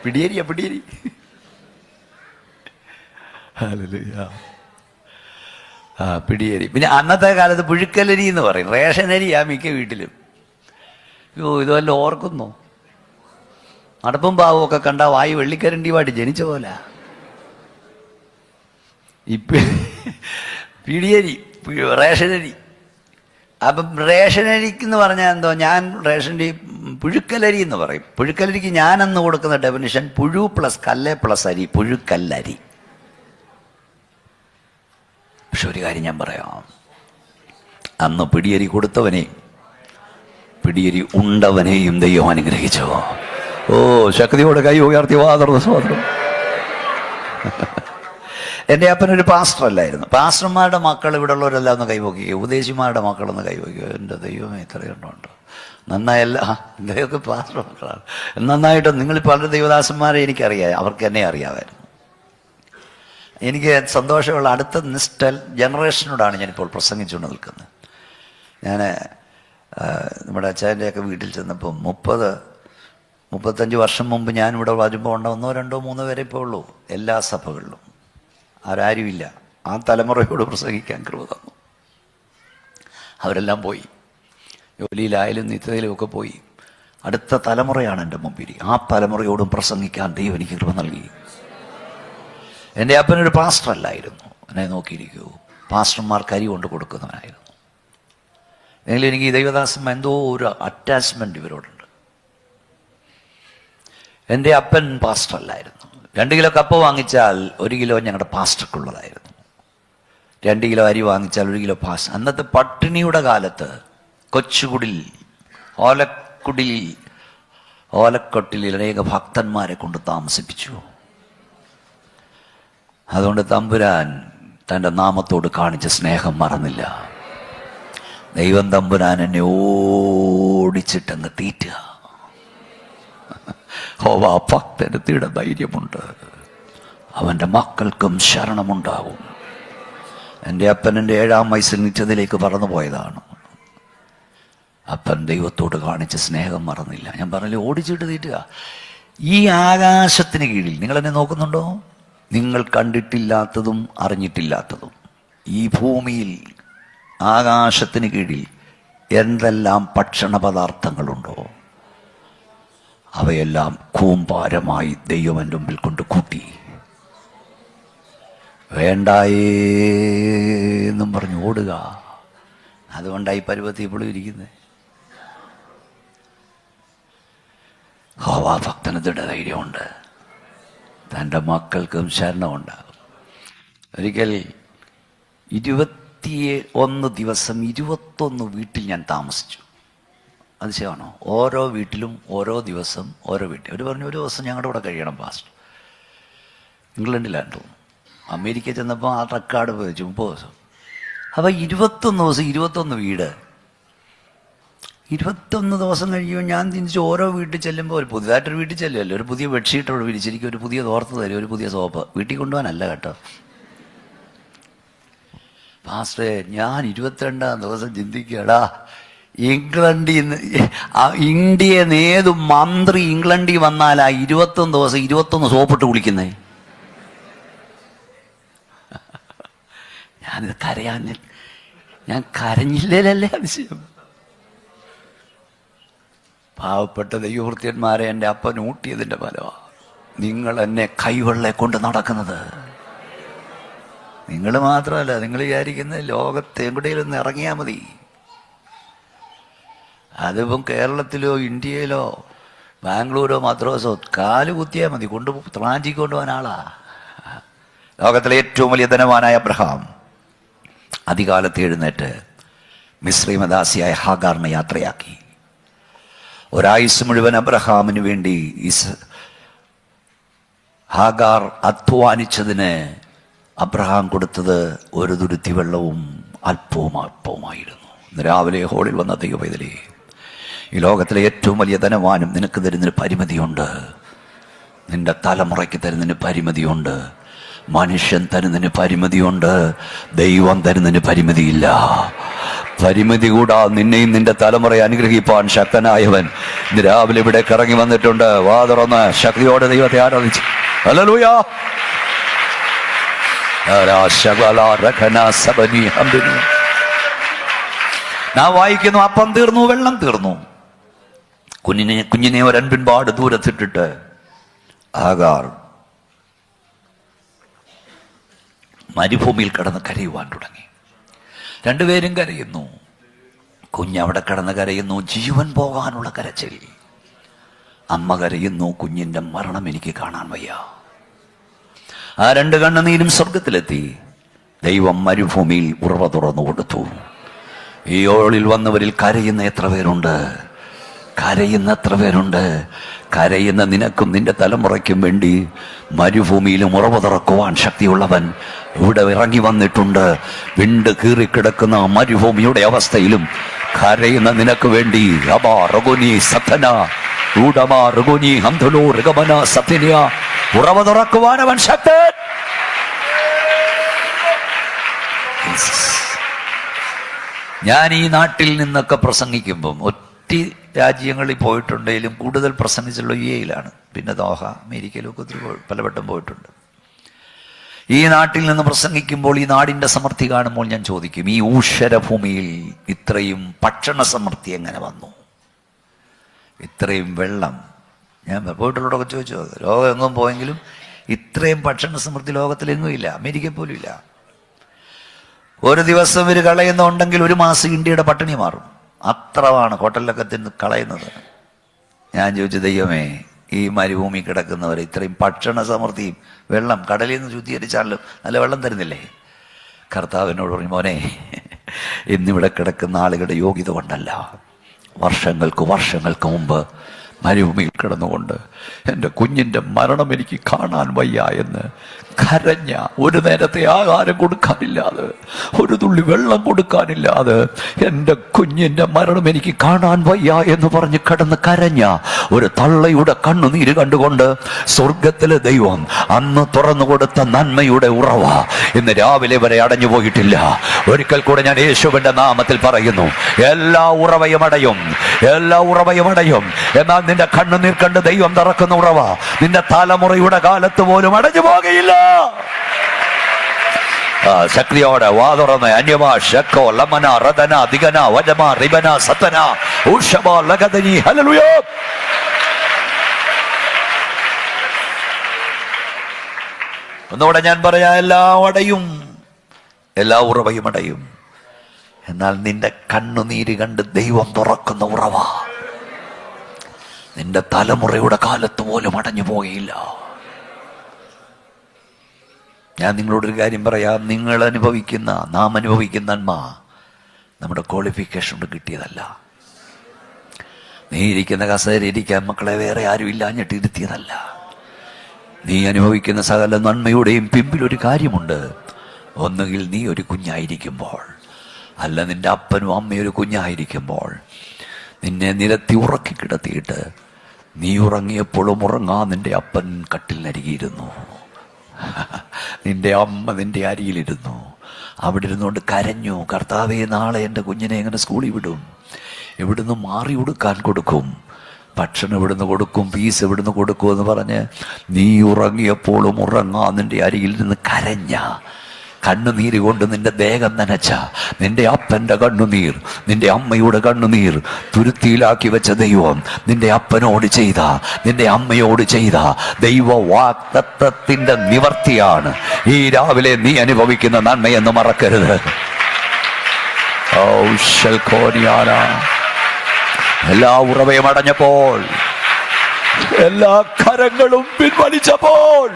Speaker 1: പിടിയരി. പിടിയരി. പിന്നെ അന്നത്തെ കാലത്ത് പുഴുക്കലരി എന്ന് പറയും. റേഷനരിയാ മിക്ക വീട്ടിലും. ഇതുവല്ല ഓർക്കുന്നു? അടപ്പും പാവവും ഒക്കെ കണ്ടാ വായി വെള്ളിക്കരണ്ടിയുമായിട്ട് ജനിച്ച പോലെ. പിടിയരി, റേഷനരി. അപ്പം റേഷനരിക്കെന്ന് പറഞ്ഞാൽ എന്തോ, ഞാൻ റേഷൻ്റെ പുഴുക്കലരി എന്ന് പറയും. പുഴുക്കലരിക്ക് ഞാനെന്ന് കൊടുക്കുന്ന ഡെഫിനിഷൻ പുഴു പ്ലസ് കല്ല് പ്ലസ് അരി, പുഴുക്കല്ലരി. പക്ഷെ ഒരു കാര്യം ഞാൻ പറയാം, അന്ന് പിടിയരി കൊടുത്തവനെയും പിടിയരി ഉണ്ടവനെയും ദൈവം അനുഗ്രഹിച്ചോ. ശക്തിയോടെ കൈ ഉയർത്തി വാതർന്ന സ്തോത്രം. എൻ്റെ അപ്പനൊരു പാസ്റ്റർ അല്ലായിരുന്നു. പാസ്റ്റർമാരുടെ മക്കൾ ഇവിടെ ഉള്ളവരെല്ലാം ഒന്ന് കൈവയ്ക്കുക, ഉപദേശിമാരുടെ മക്കളൊന്ന് കൈവയ്ക്കുക. എൻ്റെ ദൈവമേ, ഇത്രയുണ്ടോ? നന്നായല്ല, ഇതൊക്കെ പാസ്റ്റർ മക്കളാണ്. നന്നായിട്ട് നിങ്ങൾ പല ദൈവദാസന്മാരെ എനിക്കറിയാം, അവർക്ക് എന്നെ അറിയാമായിരുന്നു. എനിക്ക് സന്തോഷമുള്ള അടുത്ത ജനറേഷനോടാണ് ഞാനിപ്പോൾ പ്രസംഗിച്ചുകൊണ്ട് നിൽക്കുന്നത്. ഞാൻ നമ്മുടെ അച്ഛൻ്റെയൊക്കെ വീട്ടിൽ ചെന്നപ്പോൾ 30-35 വർഷം മുമ്പ് ഞാനിവിടെ വരുമ്പോൾ 1, 2, 3 പേരെ ഇപ്പോൾ ഉള്ളൂ എല്ലാ സഭകളിലും. ആരാരുമില്ല. ആ തലമുറയോട് പ്രസംഗിക്കാൻ കൃപ തന്നു. അവരെല്ലാം പോയി, ജോലിയിലായാലും നിത്യതയിലും ഒക്കെ പോയി. അടുത്ത തലമുറയാണ് എൻ്റെ മുമ്പിൽ. ആ തലമുറയോടും പ്രസംഗിക്കാൻ ദൈവം എനിക്ക് കൃപ നൽകി. എൻ്റെ അപ്പനൊരു പാസ്റ്റർ അല്ലായിരുന്നു. എന്നെ നോക്കിയിരിക്കൂ, പാസ്റ്റർമാർക്ക് അരി കൊണ്ട് കൊടുക്കുന്നവനായിരുന്നു. എങ്കിലും എനിക്ക് ഈ ദൈവദാസന്മാർ എന്തോ ഒരു അറ്റാച്ച്മെൻ്റ് ഇവരോടുണ്ട്. എൻ്റെ അപ്പൻ പാസ്റ്റർ അല്ലായിരുന്നു. 2 കിലോ കപ്പ വാങ്ങിച്ചാൽ 1 കിലോ ഞങ്ങളുടെ പാസ്റ്റർക്കുള്ളതായിരുന്നു. 2 കിലോ അരി വാങ്ങിച്ചാൽ 1 കിലോ പാസ്റ്റർ. അന്നത്തെ പട്ടിണിയുടെ കാലത്ത് കൊച്ചുകുടിൽ ഓലക്കൊട്ടിൽ അനേക ഭക്തന്മാരെ കൊണ്ട് താമസിപ്പിച്ചു. അതുകൊണ്ട് തമ്പുരാൻ തൻ്റെ നാമത്തോട് കാണിച്ച സ്നേഹം മറന്നില്ല. ദൈവം തമ്പുരാൻ എന്നെ ഓടിച്ചിട്ടങ്ങ് തീറ്റുക. ഭക്തനത്തിയുടെ ധൈര്യമുണ്ട്, അവൻ്റെ മക്കൾക്കും ശരണമുണ്ടാവും. എൻ്റെ അപ്പൻ എൻ്റെ 7-ാം വയസ്സിൽ നിത്യതയിലേക്ക് പറന്നു പോയതാണ്. അപ്പൻ ദൈവത്തോട് കാണിച്ച സ്നേഹം മറന്നില്ല. ഞാൻ പറഞ്ഞില്ലേ, ഓടിച്ചിട്ട് തീറ്റുക. ഈ ആകാശത്തിന് കീഴിൽ നിങ്ങളെന്നെ നോക്കുന്നുണ്ടോ? നിങ്ങൾ കണ്ടിട്ടില്ലാത്തതും അറിഞ്ഞിട്ടില്ലാത്തതും ഈ ഭൂമിയിൽ ആകാശത്തിന് കീഴിൽ എന്തെല്ലാം ഭക്ഷണ പദാർത്ഥങ്ങളുണ്ടോ അവയെല്ലാം കൂമ്പാരമായി ദൈവം എൻ്റെ മുമ്പിൽ കൊണ്ട് കൂട്ടി. വേണ്ടായെന്നും പറഞ്ഞ് ഓടുക. അതുകൊണ്ടായി പരുവത്തിൽ ഇപ്പോഴും ഇരിക്കുന്നത്. ഭക്തന് ദൃഢധൈര്യമുണ്ട്, തൻ്റെ മക്കൾക്കും ശരണമുണ്ടാകും. ഒരിക്കൽ 21 ദിവസം 21 വീട്ടിൽ ഞാൻ താമസിച്ചു. അതിശയമാണോ? ഓരോ വീട്ടിലും ഓരോ ദിവസം ഓരോ വീട്ടിൽ. അവർ പറഞ്ഞു ഒരു ദിവസം ഞങ്ങളുടെ കൂടെ കഴിയണം പാസ്റ്റർ. ഇംഗ്ലണ്ടിലാണ് തോന്നുന്നു. അമേരിക്ക ചെന്നപ്പോൾ ആ റെക്കോർഡ് വെച്ചു 30 ദിവസം. അപ്പോൾ 21 ദിവസം 21 വീട്. 21 ദിവസം കഴിയുമ്പോൾ ഞാൻ തിരിച്ച് ഓരോ വീട്ടിൽ ചെല്ലുമ്പോൾ ഒരു പുതിയതായിട്ടൊരു വീട്ടിൽ ചെല്ലുമല്ലോ, ഒരു പുതിയ ബെഡ്ഷീറ്റ് അവിടെ വിരിച്ചിരിക്കും, ഒരു പുതിയ തോർത്ത് തരും, ഒരു പുതിയ സോപ്പ്. വീട്ടിൽ കൊണ്ടുപോകാനല്ല കേട്ടോ പാസ്റ്ററെ. ഞാൻ 22-ാം ദിവസം ചിന്തിക്കുകടാ, ഇംഗ്ലണ്ടിൽ നിന്ന് ഇന്ത്യയിൽ നിന്ന് ഏത് മന്ത്രി ഇംഗ്ലണ്ടിൽ വന്നാലാ 21 ദിവസം 21 സോപ്പിട്ട് കുളിക്കുന്നേ? ഞാനിത് ഞാൻ കരഞ്ഞില്ലല്ലേ അതിശയം. പാവപ്പെട്ട ദൈവവൃത്യന്മാരെ എൻ്റെ അപ്പൻ ഊട്ടിയതിൻ്റെ ഫലമാണ്. നിങ്ങൾ എന്നെ കൈവെള്ളെ കൊണ്ട് നടക്കുന്നത്. നിങ്ങൾ മാത്രമല്ല, നിങ്ങൾ വിചാരിക്കുന്നത് ലോകത്ത് എവിടെയെങ്കിലും ഇറങ്ങിയാൽ മതി. അതിപ്പം കേരളത്തിലോ ഇന്ത്യയിലോ ബാംഗ്ലൂരോ മദ്രാസോ കാല് കുത്തിയാൽ മതി, ത്രാഞ്ചി കൊണ്ടുപോകാൻ ആളാ. ലോകത്തിലെ ഏറ്റവും വലിയ ധനവാനായ അബ്രഹാം അധികാലത്ത് എഴുന്നേറ്റ് മിസ്രൈമദാസിയായ ഹാഗാറിനെ യാത്രയാക്കി. ഒരായുസ് മുഴുവൻ അബ്രഹാമിന് വേണ്ടി ഹാഗാർ അധ്വാനിച്ചതിന് അബ്രഹാം കൊടുത്തത് ഒരു തുരുത്തി വെള്ളവും അല്പവുമായിരുന്നു. ഇന്ന് രാവിലെ ഹോളിൽ വന്ന ദൈവപൈതലേ, ഈ ലോകത്തിലെ ഏറ്റവും വലിയ ധനവാനും നിനക്ക് തരുന്നതിന് പരിമിതിയുണ്ട്. നിന്റെ തലമുറയ്ക്ക് തരുന്നതിന് പരിമിതിയുണ്ട്. മനുഷ്യൻ തരുന്നതിന് പരിമിതിയുണ്ട്. ദൈവം തരുന്നതിന് പരിമിതിയില്ല. പരിമിതി കൂടാതെ നിന്നെയും നിന്റെ തലമുറയെ അനുഗ്രഹിപ്പാൻ ശക്തനായവൻ ഇന്ന് രാവിലെ ഇവിടെ ഇറങ്ങി വന്നിട്ടുണ്ട്. വാ തുറന്ന് ശക്തിയോടെ ദൈവത്തെ ആരാധിച്ചു. ഹല്ലേലൂയ. ഞാൻ വായിക്കുന്നു, അപ്പം തീർന്നു, വെള്ളം തീർന്നു. കുഞ്ഞിനെ ഒരൻപിൻപാട് ദൂരത്തിട്ടിട്ട് ആഗാർ മരുഭൂമിയിൽ കിടന്ന് കരയുവാൻ തുടങ്ങി. രണ്ടുപേരും കരയുന്നു. കുഞ്ഞവിടെ കിടന്ന് കരയുന്നു, ജീവൻ പോകാനുള്ള കരച്ചിൽ. അമ്മ കരയുന്നു, കുഞ്ഞിൻ്റെ മരണം എനിക്ക് കാണാൻ വയ്യ. ആ രണ്ട് കണ്ണുനീരും സ്വർഗത്തിലെത്തി. ദൈവം മരുഭൂമിയിൽ ഉറവ തുറന്നു കൊടുത്തു. ഈ ഓളിൽ വന്നവരിൽ കരയുന്ന എത്ര പേരുണ്ട്? കരയുന്ന നിനക്കും നിന്റെ തലമുറയ്ക്കും വേണ്ടി മരുഭൂമിയിലും ഉറവ തുറക്കുവാൻ ശക്തിയുള്ളവൻ ഇവിടെ ഇറങ്ങി വന്നിട്ടുണ്ട്. വിണ്ട് കീറിക്കിടക്കുന്ന മരുഭൂമിയുടെ അവസ്ഥയിലും കരയുന്ന നിനക്ക് വേണ്ടി ഉറവ തുറക്കുവാൻ അവൻ ശക്തൻ. ഞാൻ ഈ നാട്ടിൽ നിന്നൊക്കെ പ്രസംഗിക്കുമ്പം ഒറ്റ രാജ്യങ്ങളിൽ പോയിട്ടുണ്ടെങ്കിലും കൂടുതൽ പ്രസംഗിച്ചുള്ള യുഎഇയിലാണ്. പിന്നെ ദോഹ, അമേരിക്കയിലൊക്കെ ഒത്തിരി പലവട്ടം പോയിട്ടുണ്ട്. ഈ നാട്ടിൽ നിന്ന് പ്രസംഗിക്കുമ്പോൾ ഈ നാടിൻ്റെ സമൃദ്ധി കാണുമ്പോൾ ഞാൻ ചോദിക്കും, ഈ ഊഷരഭൂമിയിൽ ഇത്രയും ഭക്ഷണ സമൃദ്ധി എങ്ങനെ വന്നു? ഇത്രയും വെള്ളം. ഞാൻ പോയിട്ടുള്ളതൊക്കെ ചോദിച്ചു, ലോകം എങ്ങും പോയെങ്കിലും ഇത്രയും ഭക്ഷണ സമൃദ്ധി ലോകത്തിലെങ്ങും ഇല്ല, അമേരിക്കയിൽ പോലും ഇല്ല. ഒരു ദിവസം ഇവർ കളയുന്നുണ്ടെങ്കിൽ ഒരു മാസം ഇന്ത്യയുടെ പട്ടിണി മാറും. അത്രമാണ് ഹോട്ടലിലൊക്കെ തിന്ന് കളയുന്നത്. ഞാൻ ചോദിച്ചു, ദൈവമേ, ഈ മരുഭൂമി കിടക്കുന്നവർ ഇത്രയും ഭക്ഷണ സമൃദ്ധിയും വെള്ളം കടലിൽ നിന്ന് ശുദ്ധീകരിച്ചാലും നല്ല വെള്ളം തരുന്നില്ലേ? കർത്താവിനോട് പറഞ്ഞു, മോനെ, ഇന്നിവിടെ കിടക്കുന്ന ആളുകളുടെ യോഗ്യത കൊണ്ടല്ല, വർഷങ്ങൾക്ക് മുമ്പ് മരുഭൂമിയിൽ കിടന്നുകൊണ്ട് എൻ്റെ കുഞ്ഞിൻ്റെ മരണം എനിക്ക് കാണാൻ വയ്യ എന്ന് കരഞ്ഞ, ഒരു നേരത്തെ ആഹാരം കൊടുക്കാനില്ലാതെ, ഒരു തുള്ളി വെള്ളം കൊടുക്കാനില്ലാതെ, എൻ്റെ കുഞ്ഞിൻ്റെ മരണം എനിക്ക് കാണാൻ വയ്യ എന്ന് പറഞ്ഞ് കിടന്ന് കരഞ്ഞ ഒരു തള്ളയുടെ കണ്ണുനീര് കണ്ടുകൊണ്ട് സ്വർഗത്തിലെ ദൈവം അന്ന് തുറന്നു കൊടുത്ത നന്മയുടെ ഉറവ ഇന്ന് രാവിലെ വരെ അടഞ്ഞു പോയിട്ടില്ല. ഒരിക്കൽ കൂടെ ഞാൻ യേശുവിൻ്റെ നാമത്തിൽ പറയുന്നു, എല്ലാ ഉറവയും അടയും. എന്നാൽ നിന്റെ കണ്ണുനീർ കണ്ട് ദൈവം തുറക്കുന്ന ഉറവ നിന്റെ തലമുറയുടെ കാലത്ത് പോലും അടഞ്ഞു പോകുകയില്ല. ശക്തിയോടെ വാ തുറന്ന് അന്യഭാഷ ലമന റദന ദിഗന വജമ റിബന സതന ഉഷബ ലഗദനി. ഹല്ലേലൂയ. ഒന്നുകൂടെ ഞാൻ പറയാ, എല്ലാം അടയും, എല്ലാ ഉറവയും അടയും. എന്നാൽ നിന്റെ കണ്ണുനീര് കണ്ട് ദൈവം തുറക്കുന്ന ഉറവ നിന്റെ തലമുറയുടെ കാലത്ത് പോലും അടഞ്ഞു പോകയില്ല. ഞാൻ നിങ്ങളോടൊരു കാര്യം പറയാം, നാം അനുഭവിക്കുന്ന നന്മ നമ്മുടെ ക്വാളിഫിക്കേഷൻ കൊണ്ട് കിട്ടിയതല്ല. നീ ഇരിക്കുന്ന കസേര ഇരിക്കാൻ മക്കളെ വേറെ ആരും ഇല്ലാഞ്ഞിട്ട് ഇരുത്തിയതല്ല. നീ അനുഭവിക്കുന്ന സകല നന്മയുടെയും പിമ്പിലൊരു കാര്യമുണ്ട്. ഒന്നുകിൽ നീ ഒരു കുഞ്ഞായിരിക്കുമ്പോൾ, അല്ല നിന്റെ അപ്പനും അമ്മയും ഒരു കുഞ്ഞായിരിക്കുമ്പോൾ നിന്നെ നിരത്തി ഉറക്കി കിടത്തിയിട്ട് നീ ഉറങ്ങിയപ്പോഴും നിന്റെ അപ്പൻ കട്ടിലിനരികിയിരുന്നു, നിന്റെ അമ്മ നിന്റെ അരിയിലിരുന്നു. അവിടെ ഇരുന്നുകൊണ്ട് കരഞ്ഞു, കർത്താവേ നാളെ എൻ്റെ കുഞ്ഞിനെ എങ്ങനെ സ്കൂളിൽ വിടും, എവിടുന്ന് മാറി ഉടുക്കാൻ കൊടുക്കും, ഭക്ഷണം എവിടുന്ന് കൊടുക്കും, ഫീസ് എവിടുന്ന് കൊടുക്കും എന്ന് പറഞ്ഞ് നീ ഉറങ്ങിയപ്പോഴും നിന്റെ അരിയിൽ നിന്ന് കരഞ്ഞ, കണ്ണുനീര് കൊണ്ട് നിന്റെ ദേഹം നനച്ച നിന്റെ അപ്പൻ്റെ കണ്ണുനീർ, നിന്റെ അമ്മയുടെ കണ്ണുനീർ തുരുത്തിയിലാക്കി വെച്ച ദൈവം നിന്റെ അപ്പനോട് ചെയ്ത, നിന്റെ അമ്മയോട് ചെയ്ത ദൈവ വാഗ്ദത്തത്തിൻ്റെ നിവർത്തിയാണ് ഈ രാവിലെ നീ അനുഭവിക്കുന്ന നന്മയെന്ന് മറക്കരുത്. എല്ലാ ഉറവയും അടഞ്ഞപ്പോൾ, എല്ലാ കരങ്ങളും പിൻവലിച്ചപ്പോൾ,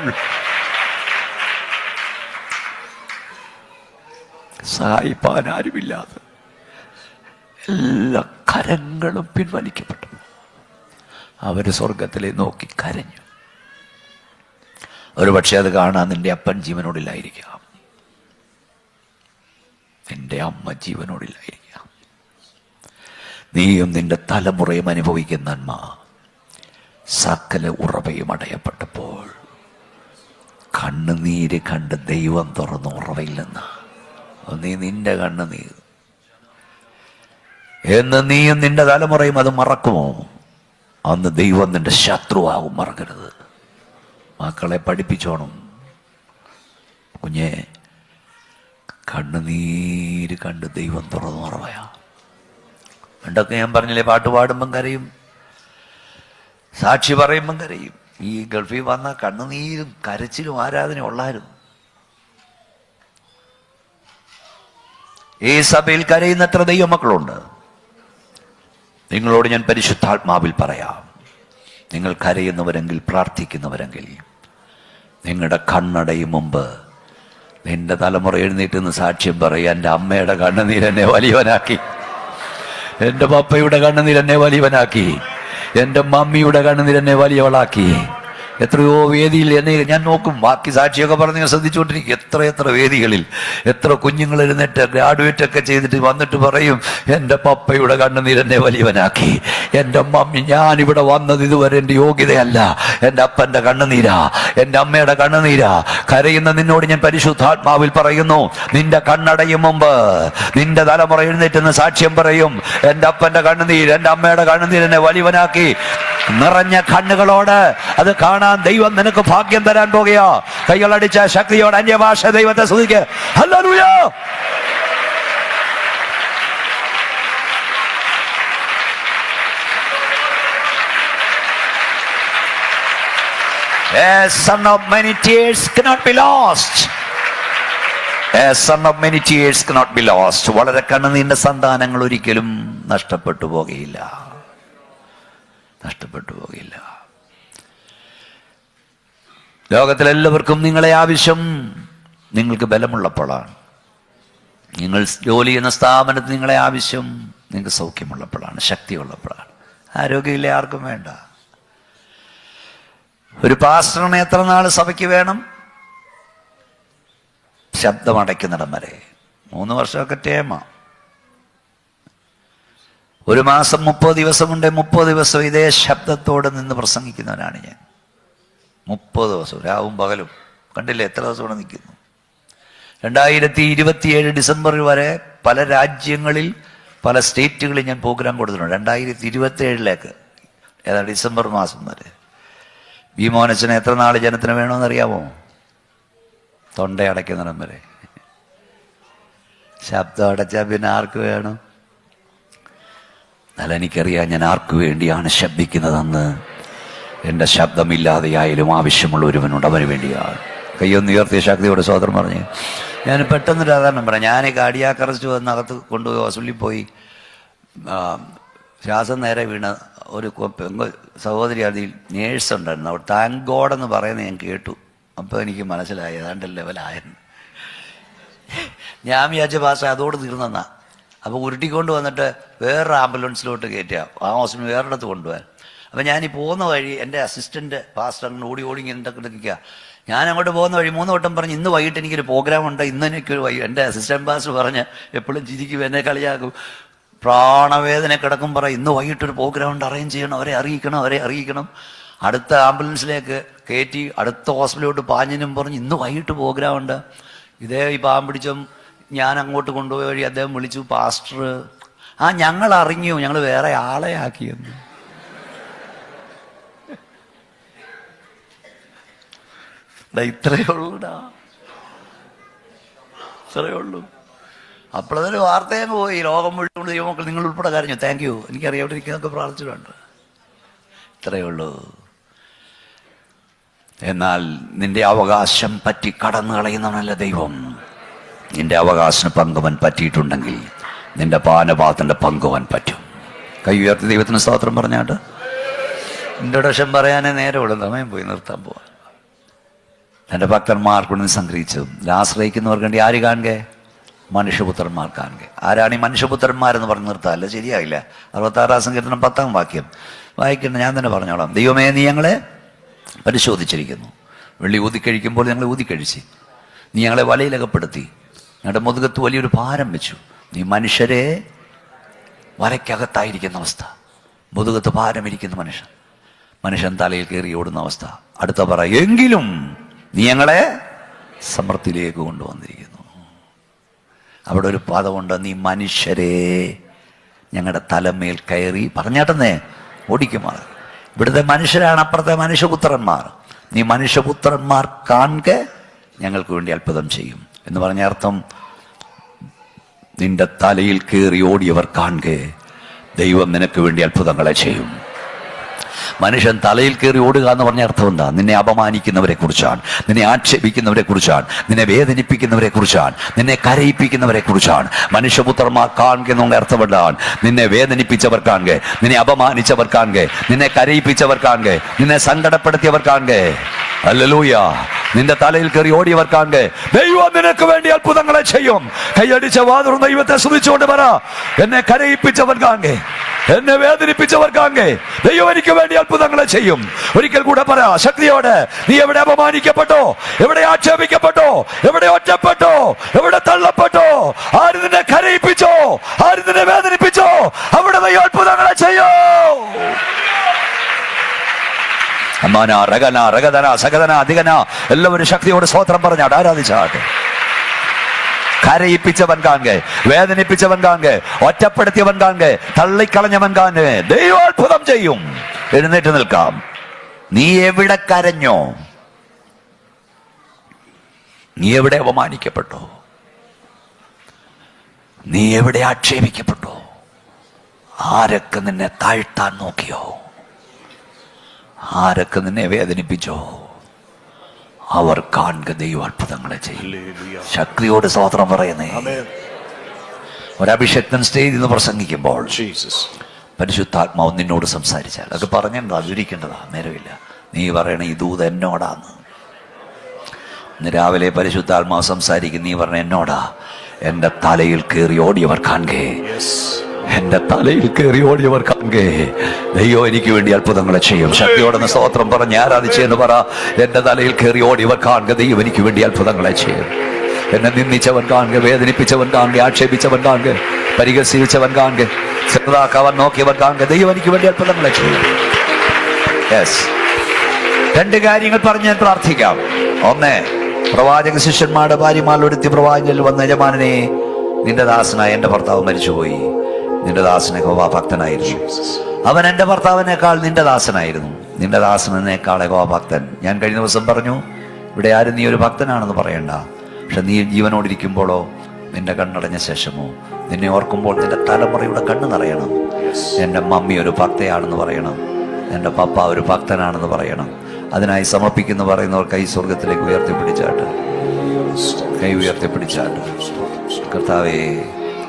Speaker 1: സഹായിപ്പാൻ ആരുമില്ലാതെ എല്ലാ കരങ്ങളും പിൻവലിക്കപ്പെട്ടു. അവര് സ്വർഗത്തിലെ നോക്കി കരഞ്ഞു. ഒരു പക്ഷെ അത് കാണാൻ നിന്റെ അപ്പൻ ജീവനോടില്ലായിരിക്കാം, നിന്റെ അമ്മ ജീവനോടില്ലായിരിക്കാം. നീയും നിന്റെ തലമുറയും അനുഭവിക്കുന്ന നന്മ സകല ഉറവയും അടയപ്പെട്ടപ്പോൾ കണ്ണുനീര് കണ്ട് ദൈവം തുറന്ന ഉറവയിൽ നിന്ന് നീ നിന്റെ കണ്ണുനീർ എന്ന് നീയും നിന്റെ തലമുറയും അത് മറക്കുമോ? അന്ന് ദൈവം നിന്റെ ശത്രുവാകും, മറക്കരുത്. മക്കളെ പഠിപ്പിച്ചോണം, കുഞ്ഞെ കണ്ണുനീര് കണ്ട് ദൈവം തുറന്നു ഉറവയാ. പണ്ടൊക്കെ ഞാൻ പറഞ്ഞില്ലേ, പാട്ട് പാടുമ്പം കരയും, സാക്ഷി പറയുമ്പം കരയും. ഈ ഗൾഫിൽ വന്ന കണ്ണുനീരും കരച്ചിലും ആരാധന ഉള്ളായിരുന്നു. ഈ സഭയിൽ കരയുന്നത്ര ദൈവമക്കളുണ്ട്. നിങ്ങളോട് ഞാൻ പരിശുദ്ധാത്മാവിൽ പറയാം, നിങ്ങൾ കരയുന്നവരെങ്കിൽ, പ്രാർത്ഥിക്കുന്നവരെങ്കിൽ, നിങ്ങളുടെ കണ്ണടയും മുമ്പ് നിന്റെ തലമുറ എഴുന്നേറ്റ് നിന്ന് സാക്ഷ്യം പറയുക, എൻ്റെ അമ്മയുടെ കണ്ണുനീരെന്നെ വലിയവനാക്കി, എൻ്റെ പപ്പയുടെ കണ്ണുനീരെന്നെ വലിയവനാക്കി, എൻ്റെ മമ്മിയുടെ കണ്ണുനീരെന്നെ വലിയവളാക്കി. എത്രയോ വേദിയിൽ എന്നെ ഞാൻ നോക്കും, ബാക്കി സാക്ഷിയൊക്കെ പറഞ്ഞ് ഞാൻ ശ്രദ്ധിച്ചുകൊണ്ടിരിക്കും. എത്ര വേദികളിൽ എത്ര കുഞ്ഞുങ്ങൾ എഴുന്നേറ്റ് ഗ്രാജുവേറ്റ് ഒക്കെ ചെയ്തിട്ട് വന്നിട്ട് പറയും, എൻ്റെ പപ്പയുടെ കണ്ണുനീരെന്നെ വലിയവനാക്കി, എൻ്റെ മമ്മി, ഞാനിവിടെ വന്നത് ഇതുവരെ എൻ്റെ യോഗ്യതയല്ല, എൻ്റെ അപ്പൻ്റെ കണ്ണുനീരാ, എൻ്റെ അമ്മയുടെ കണ്ണുനീരാ. കരയുന്ന നിന്നോട് ഞാൻ പരിശുദ്ധാത്മാവിൽ പറയുന്നു, നിന്റെ കണ്ണടയും മുമ്പ് നിന്റെ തലമുറ എഴുന്നേറ്റെന്ന് സാക്ഷ്യം പറയും, എൻ്റെ അപ്പൻ്റെ കണ്ണുനീർ, എൻ്റെ അമ്മയുടെ കണ്ണുനീരെന്നെ വലിയവനാക്കി. നിറഞ്ഞ കണ്ണുകളോട് അത് കാണാൻ ദൈവം നിനക്ക് ഭാഗ്യം തരാൻ പോകുക. കൈകളടിച്ച ശക്തിയോട് അന്യഭാഷ ദൈവത്തെ സ്തുതിക്ക്. Hallelujah. A son of many tears cannot be lost. A son of many tears cannot be lost. വളരെ കണ്ണുനീരിന്റെ സന്താനങ്ങൾ ഒരിക്കലും നഷ്ടപ്പെട്ടു പോകുകയില്ല. ലോകത്തിലെല്ലാവർക്കും നിങ്ങളെ ആവശ്യം നിങ്ങൾക്ക് ബലമുള്ളപ്പോഴാണ്. നിങ്ങൾ ജോലി ചെയ്യുന്ന സ്ഥാപനത്തിൽ നിങ്ങളെ ആവശ്യം നിങ്ങൾക്ക് സൗഖ്യമുള്ളപ്പോഴാണ്, ശക്തിയുള്ളപ്പോഴാണ്. ആരോഗ്യമില്ല ആർക്കും വേണ്ട. ഒരു പാസ്റ്ററിനെ എത്ര നാൾ സഭയ്ക്ക് വേണം? ശബ്ദമടയ്ക്കുന്നിടം വരെ. 3 വർഷമൊക്കെ ടേമാ. ഒരു മാസം 30 ദിവസമുണ്ട്. 30 ദിവസം ഇതേ ശബ്ദത്തോടെ നിന്ന് പ്രസംഗിക്കുന്നവനാണ് ഞാൻ. 30 ദിവസം രാവും പകലും. കണ്ടില്ലേ എത്ര ദിവസം ഇവിടെ നിൽക്കുന്നു. 2027 ഡിസംബർ വരെ പല രാജ്യങ്ങളിൽ, പല സ്റ്റേറ്റുകളിൽ ഞാൻ പ്രോഗ്രാം കൊടുത്തിട്ടുണ്ട്. 2027 ഏതാണ്ട് ഡിസംബർ മാസം വരെ. മോഹനച്ചന് എത്ര നാൾ ജനത്തിന് വേണമെന്നറിയാമോ? തൊണ്ടയടയ്ക്കുന്നിടം വരെ. ശബ്ദം അടച്ചാൽ പിന്നെ ആർക്ക് വേണം? എന്നാൽ എനിക്കറിയാം ഞാൻ ആർക്കു വേണ്ടിയാണ് ശബ്ദിക്കുന്നതെന്ന്. എൻ്റെ ശബ്ദമില്ലാതെയായാലും ആവശ്യമുള്ള ഒരുവനുണ്ട്, അവന് വേണ്ടിയാണ്. കയ്യൊന്ന് ഉയർത്തിയ ശക്തിയോടെ സോദരം പറഞ്ഞ് ഞാൻ പെട്ടെന്നൊരു സാധാരണ പറയാം. ഞാൻ കാർഡിയാക് അറസ്റ്റ് വന്ന് അകത്ത് കൊണ്ടുപോയി ഹോസ്പിറ്റലിൽ പോയി ശ്വാസം നേരെ വീണ ഒരു സഹോദരി അതിൽ നേഴ്സുണ്ടായിരുന്നു. അവിടെ താങ്ക് ഗോഡ് എന്ന് പറയുന്നത് ഞാൻ കേട്ടു. അപ്പോൾ എനിക്ക് മനസ്സിലായി ഏതാണ്ട് ലെവലായിരുന്നു. ഞാൻ വിചാരിച്ച ഭാഷ അതോട് തീർന്നെന്നാ. അപ്പോൾ ഉരുട്ടിക്കൊണ്ട് വന്നിട്ട് വേറൊരു ആംബുലൻസിലോട്ട് കയറ്റുക, ആ ഹോസ്പിറ്റൽ വേറൊരിടത്ത് കൊണ്ടുപോകാൻ. അപ്പം ഞാൻ ഈ പോകുന്ന വഴി എൻ്റെ അസിസ്റ്റൻ്റ് പാസ്റ്റർ അങ്ങനെ ഓടി ഇങ്ങനെ നിൽക്കുക. ഞാൻ അങ്ങോട്ട് പോകുന്ന വഴി 3 വട്ടം പറഞ്ഞ് ഇന്ന് വൈകിട്ട് എനിക്കൊരു പ്രോഗ്രാം ഉണ്ട്, ഇന്ന് എനിക്കൊരു എൻ്റെ അസിസ്റ്റൻ്റ് പാസ്റ്റർ പറഞ്ഞ് എപ്പോഴും ചിരിക്കും, എന്നെ കളിയാക്കും. പ്രാണവേദന കിടക്കും പറയും ഇന്ന് വൈകിട്ടൊരു പ്രോഗ്രാം ഉണ്ട്, അറേഞ്ച് ചെയ്യണം, അവരെ അറിയിക്കണം. അടുത്ത ആംബുലൻസിലേക്ക് കയറ്റി അടുത്ത ഹോസ്പിറ്റലിലോട്ട് പാഞ്ഞിനും പറഞ്ഞ് ഇന്ന് വൈകിട്ട് പ്രോഗ്രാം ഉണ്ട്. ഇതേ ഈ പാവം പിടിച്ചും ഞാൻ അങ്ങോട്ട് കൊണ്ടുപോയ വഴി അദ്ദേഹം വിളിച്ചു, പാസ്റ്റർ ഞങ്ങൾ അറിഞ്ഞു, ഞങ്ങൾ വേറെ ആളെ ആക്കിയെന്ന്. ഇത്രയേ ഉള്ളൂ. അപ്പോഴതൊരു വാർത്തയങ്ങ് പോയി. ലോകം മുഴുവൻ ദൈവമക്കൾ നിങ്ങൾ ഉൾപ്പെടെ കരഞ്ഞു. താങ്ക് യു, എനിക്കറിയാം അവിടെ ഇരിക്കുന്നതൊക്കെ പ്രാർത്ഥിച്ചിട്ടുണ്ട്. ഇത്രയേ ഉള്ളൂ. എന്നാൽ നിന്റെ അവകാശം പറ്റി കടന്നു കളയുന്നവനല്ല ദൈവം. നിന്റെ അവകാശത്തിന് പങ്കുവൻ പറ്റിയിട്ടുണ്ടെങ്കിൽ നിന്റെ പാനപാത്രന്റെ പങ്കുവൻ പറ്റും. കൈ ഉയർത്തി ദൈവത്തിന് സ്തോത്രം പറഞ്ഞാട്ട് ഇൻട്രൊഡക്ഷൻ പറയാനേ നേരമുള്ളൂ, സമയം പോയി നിർത്താൻ പോവാ. തൻ്റെ ഭക്തന്മാർക്കൊന്നും സംഗ്രഹിച്ചതും ആശ്രയിക്കുന്നവർക്ക് വേണ്ടി ആര് കാണുക? മനുഷ്യപുത്രന്മാർ കാണുക. ആരാണ് ഈ മനുഷ്യപുത്രന്മാരെന്ന് പറഞ്ഞ് നിർത്താമല്ല, ശരിയായില്ല. 66 സങ്കീർത്തനം 10 വാക്യം വായിക്കണം, ഞാൻ തന്നെ പറഞ്ഞോളാം. ദൈവമേ, നീ ഞങ്ങളെ പരിശോധിച്ചിരിക്കുന്നു. വെള്ളി ഊതിക്കഴിക്കുമ്പോൾ ഞങ്ങളെ ഊതിക്കഴിച്ച്, നീ ഞങ്ങളെ വലയിലകപ്പെടുത്തി, ഞങ്ങളുടെ മുതുകത്ത് വലിയൊരു ഭാരം വെച്ചു. നീ മനുഷ്യരെ വലയ്ക്കകത്തായിരിക്കുന്ന അവസ്ഥ, മുതുകത്ത് ഭാരമിരിക്കുന്ന മനുഷ്യൻ തലയിൽ കയറി ഓടുന്ന അവസ്ഥ. അടുത്ത പറ, എങ്കിലും നീ ഞങ്ങളെ സമൃദ്ധിയിലേക്ക് കൊണ്ടുവന്നിരിക്കുന്നു. അവിടെ ഒരു പദമുണ്ട്, നീ മനുഷ്യരെ ഞങ്ങളുടെ തലമേൽ കയറി പറഞ്ഞാട്ടെന്നേ ഓടിക്കുമാർ. ഇവിടുത്തെ മനുഷ്യരാണ്, അപ്പുറത്തെ മനുഷ്യപുത്രന്മാർ. നീ മനുഷ്യപുത്രന്മാർ കാണുക, ഞങ്ങൾക്ക് വേണ്ടി അത്ഭുതം ചെയ്യും എന്ന് പറഞ്ഞ അർത്ഥം, നിന്റെ തലയിൽ കയറി ഓടിയവർ കാണുക, ദൈവം നിനക്ക് വേണ്ടി അത്ഭുതങ്ങളെ ചെയ്യും. മനുഷ്യൻ തലയിൽ കയറി ഓടുക എന്ന് പറഞ്ഞ അർത്ഥം എന്താ? നിന്നെ അപമാനിക്കുന്നവരെ കുറിച്ചാണ്, നിന്നെ ആക്ഷേപിക്കുന്നവരെ കുറിച്ചാണ്, നിന്നെ വേദനിപ്പിക്കുന്നവരെ കുറിച്ചാണ്, നിന്നെ കരയിപ്പിക്കുന്നവരെ കുറിച്ചാണ്. മനുഷ്യപുത്രന്മാർ കാണുക എന്നുള്ള അർത്ഥം എന്താണ്? നിന്നെ വേദനിപ്പിച്ചവർ കാണുക, നിന്നെ അപമാനിച്ചവർ കാണുക, നിന്നെ കരയിപ്പിച്ചവർ കാണുക, നിന്നെ സങ്കടപ്പെടുത്തിയവർ കാണുക. ഹല്ലേലൂയ. നിന്റെ തലയിൽ കയറി ഓടിയവർ കാണുക, ദൈവം നിനക്ക് വേണ്ടി അത്ഭുതങ്ങളെ ചെയ്യും. കൈയടിച്ച വാതുറ ദൈവത്തെ സ്തുതിച്ചുകൊണ്ട് പറ, എന്നെ കരയിപ്പിച്ചവർ കാണുക, എന്നെ വേദനിപ്പിച്ചവർ കാണുക, ദൈവം എനിക്ക് വേണ്ടി അത്ഭുതങ്ങളെ ചെയ്യും. ഒരിക്കൽ കൂടെ പറ ശക്തിയോടെ, നീ എവിടെ അപമാനിക്കപ്പെട്ടോ, എവിടെ ആക്ഷേപിക്കപ്പെട്ടോ, എവിടെ ഒറ്റപ്പെട്ടോ, എവിടെ തള്ളപ്പെട്ടോ, ആര് നിന്നെ കരയിപ്പിച്ചോ, ആര് നിന്നെ വേദനിപ്പിച്ചോ, അവിടെ ദൈവം അത്ഭുതങ്ങളെ ചെയ്യോ. അമ്മാന റഗന റഗദന സഗദന അധികന എല്ലാവരും ശക്തിയോട് സ്തോത്രം പറഞ്ഞാട്ട് ആരാധിച്ചാട്ടെ. കരയിപ്പിച്ചവൻ കാണുക, വേദനിപ്പിച്ചവൻ കാണുക, ഒറ്റപ്പെടുത്തിയവൻ കാണുക, തള്ളിക്കളഞ്ഞവൻ കാണുക, ദൈവം അത്ഭുതം ചെയ്യും. എഴുന്നേറ്റ് നിൽക്കാം. നീ എവിടെ കരഞ്ഞോ, നീ എവിടെ അപമാനിക്കപ്പെട്ടോ, നീ എവിടെ ആക്ഷേപിക്കപ്പെട്ടോ, ആരൊക്കെ നിന്നെ താഴ്ത്താൻ നോക്കിയോ, ആരൊക്കെ നിന്നെ വേദനിപ്പിച്ചോ, അവർ കാണുക ദൈവ അത്ഭുതങ്ങളെ ചെയ്യും. ശക്തിയോട് സ്തോത്രം പറയുന്നേ. ഒരഭിഷക്തൻ സ്റ്റേജിൽ നിന്ന് പ്രസംഗിക്കുമ്പോൾ പരിശുദ്ധാത്മാവ് നിന്നോട് സംസാരിച്ചാൽ അത് പറഞ്ഞിട്ടുണ്ടോ, വിവരിക്കേണ്ടതാ, നേരമില്ല. നീ പറയണ ഈ ദൂത് എന്നോടാന്ന്. ഇന്ന് രാവിലെ പരിശുദ്ധാത്മാവ് സംസാരിക്കും, നീ പറഞ്ഞ എന്നോടാ. എന്റെ തലയിൽ കയറി ഓടിയവർ കാണുകേ, എന്റെ തലയിൽ കയറി ഓടിയവർ കാണുകേ, ദൈവം എനിക്ക് വേണ്ടി അത്ഭുതങ്ങളെ ചെയ്യും. ശക്തിയോടെ സ്തോത്രം പറഞ്ഞ് ആരാധിച്ചെന്ന് പറ. എന്റെ തലയിൽ കയറി ഓടിയവർ കാണുക, ദൈവം എനിക്ക് വേണ്ടി അത്ഭുതങ്ങളെ ചെയ്യും. എന്നെ നിന്ദിച്ചവൻ കാണുക, വേദനിപ്പിച്ചവൻ കാണുക, ആക്ഷേപിച്ചവൻ കാണുക, പരിഹസിച്ചവൻ കാണുക, ചെറുതാക്കാവൻ നോക്കിയവൻ കാണുക, ദൈവം എനിക്ക് വേണ്ടി അത്ഭുതങ്ങളെ ചെയ്യും. യെസ്, 2 കാര്യങ്ങൾ പറഞ്ഞ് ഞാൻ പ്രാർത്ഥിക്കാം. ഒന്ന്, പ്രവാചക ശിഷ്യന്മാരുടെ ഭാര്യമാരിലൊരുത്തി പ്രവാചകനിൽ വന്ന, യജമാനനെ, നിന്റെ ദാസനായ എന്റെ ഭർത്താവ് മരിച്ചുപോയി. നിന്റെ ദാസനെ യഹോവ ഭക്തനായിരുന്നു. അവൻ എൻ്റെ ഭർത്താവിനേക്കാൾ നിന്റെ ദാസനായിരുന്നു. നിന്റെ ദാസനേക്കാൾ യഹോവ ഭക്തൻ. ഞാൻ കഴിഞ്ഞ ദിവസം പറഞ്ഞു, ഇവിടെ ആരും നീ ഒരു ഭക്തനാണെന്ന് പറയണ്ട, പക്ഷെ നീ ജീവനോടിരിക്കുമ്പോഴോ നിന്റെ കണ്ണടഞ്ഞ ശേഷമോ നിന്നെ ഓർക്കുമ്പോൾ നിന്റെ തലമുറയുടെ കണ്ണ് നിറയണം. എൻ്റെ മമ്മി ഒരു ഭക്തയാണെന്ന് പറയണം, എൻ്റെ പപ്പ ഒരു ഭക്തനാണെന്ന് പറയണം. അതിനായി സമർപ്പിക്കുന്നു പറയുന്നവർ കൈ സ്വർഗത്തിലേക്ക് ഉയർത്തിപ്പിടിച്ചാട്ട്, കൈ ഉയർത്തിപ്പിടിച്ചാട്ട്. കർത്താവേ,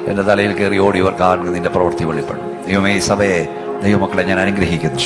Speaker 1: എൻ്റെ തലയിൽ കയറി ഓടിയവർ കാണുക നിന്റെ പ്രവൃത്തി വെളിപ്പെടും. ദൈവമേ, ഈ സഭയെ, ദൈവമക്കളെ ഞാൻ അനുഗ്രഹിക്കുന്നു.